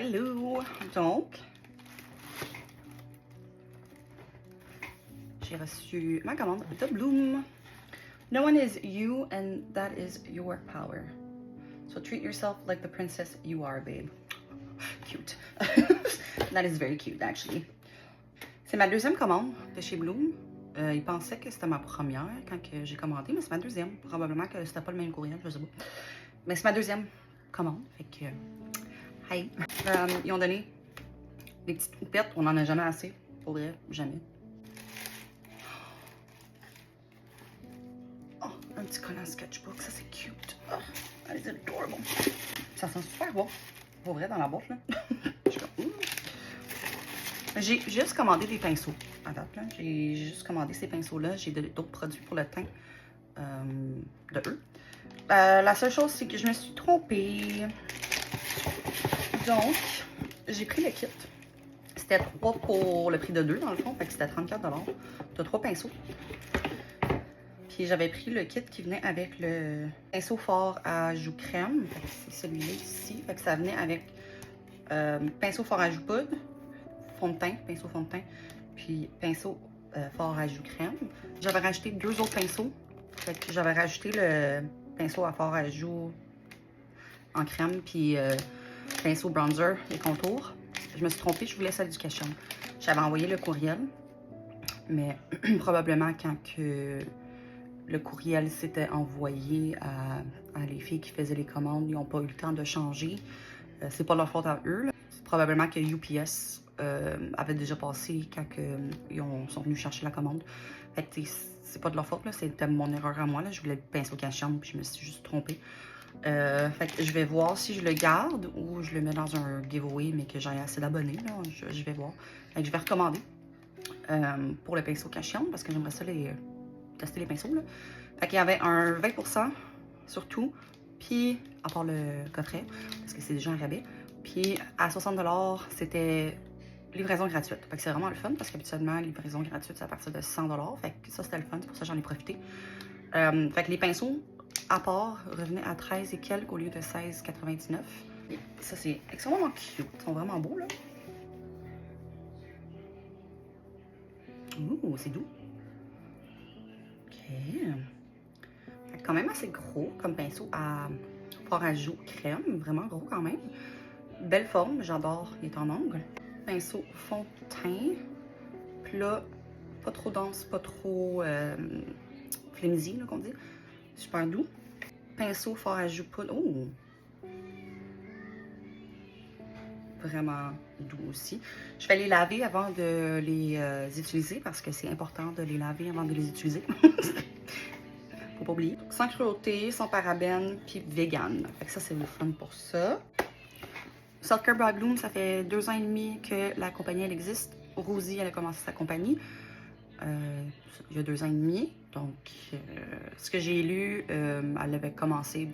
Hello! Donc, j'ai reçu ma commande de Bloom. No one is you and that is your power. So treat yourself like the princess you are, babe. Cute. That is very cute, actually. C'est ma deuxième commande de chez Bloom. Ils pensaient que c'était ma première quand j'ai commandé, mais c'est ma deuxième. Probablement que c'était pas le même courriel, je sais pas. Mais c'est ma deuxième commande. Fait que, hi. Ils ont donné des petites houpettes. On n'en a jamais assez. Pour vrai, jamais. Oh, un petit collant sketchbook. Ça, c'est cute. Oh, that is adorable. Ça sent super bon. Pour vrai, dans la boîte, là. J'ai juste commandé des pinceaux. À date, là. J'ai juste commandé ces pinceaux-là. J'ai d'autres produits pour le teint de eux. La seule chose, c'est que je me suis trompée. Donc, j'ai pris le kit. C'était 3 pour le prix de 2, dans le fond. Fait que c'était 34 $. T'as 3 pinceaux. Puis j'avais pris le kit qui venait avec le pinceau fort à joues crème. Fait que c'est celui-là ici. Fait que ça venait avec pinceau fort à joues poudre, fond de teint, pinceau fond de teint, puis pinceau fort à joues crème. J'avais rajouté 2 autres pinceaux. Fait que j'avais rajouté le pinceau à fort à joues en crème, puis pinceau bronzer et contour. Je me suis trompée, je voulais celle du Cachan. J'avais envoyé le courriel, mais probablement quand que le courriel s'était envoyé à les filles qui faisaient les commandes, ils n'ont pas eu le temps de changer. C'est pas leur faute à eux, là. C'est probablement que UPS avait déjà passé quand ils sont venus chercher la commande. Fait que c'est pas de leur faute, là. C'était mon erreur à moi, là. Je voulais le pinceau Cachan, puis je me suis juste trompée. Fait que je vais voir si je le garde ou je le mets dans un giveaway, mais que j'ai assez d'abonnés, là. Je vais voir. Fait que je vais recommander pour le pinceau Cachan, parce que j'aimerais ça tester les pinceaux, là. Fait qu'il y avait un 20% sur tout, puis à part le coffret, parce que c'est déjà un rabais. Puis à 60 $, c'était livraison gratuite. Fait que c'est vraiment le fun, parce qu'habituellement, livraison gratuite, c'est à partir de 100 $. Fait que ça, c'était le fun, c'est pour ça que j'en ai profité. Fait que les pinceaux, à part, revenaient à 13 et quelques au lieu de 16,99. Ça, c'est extrêmement cute. Ils sont vraiment beaux, là. Ouh, c'est doux. Fait quand même assez gros comme pinceau à fort à joues crème. Vraiment gros quand même. Belle forme, j'adore. Il est en ongle. Pinceau fond de teint. Plat, pas trop dense, pas trop flimsy, là, qu'on dit. Super doux. Pinceau fort à joues poudre. Oh! Vraiment doux aussi. Je vais les laver avant de les utiliser parce que c'est important de les laver avant de les utiliser. Faut pas oublier. Sans cruauté, sans parabènes, puis vegan. Fait que ça, c'est le fun pour ça. Self Care by Bloom, ça fait 2 ans et demi que la compagnie, elle existe. Rosie, elle a commencé sa compagnie il y a 2 ans et demi. Donc, ce que j'ai lu, elle avait commencé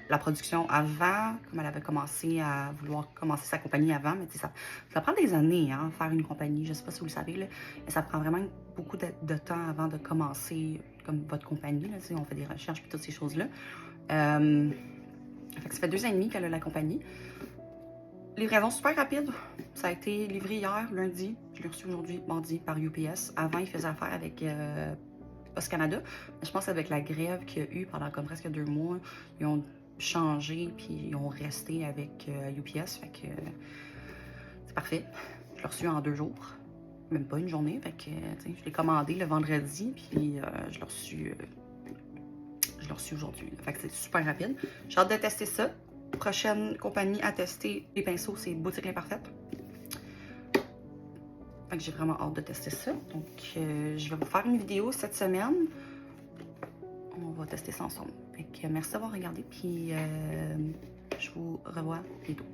la production avant, comme elle avait commencé à vouloir commencer sa compagnie avant, mais ça prend des années, hein, faire une compagnie, je sais pas si vous le savez, là, mais ça prend vraiment beaucoup de temps avant de commencer comme votre compagnie, là, on fait des recherches et toutes ces choses-là. Fait que ça fait 2 ans et demi qu'elle a la compagnie. Livraison super rapide, ça a été livré hier, lundi, je l'ai reçu aujourd'hui, mardi, par UPS. Avant, ils faisaient affaire avec Post Canada, mais je pense qu'avec la grève qu'il y a eu pendant comme presque 2 mois, ils ont changé puis ils ont resté avec UPS, fait que c'est parfait. Je l'ai reçu en 2 jours, même pas une journée, fait que je l'ai commandé le vendredi puis je l'ai reçu aujourd'hui. Fait que c'est super rapide. J'ai hâte de tester ça. Prochaine compagnie à tester les pinceaux, c'est Boutique L'Imparfaite. Fait que j'ai vraiment hâte de tester ça. Donc je vais vous faire une vidéo cette semaine. On va tester ça ensemble. Fait que merci d'avoir regardé, puis je vous revois bientôt.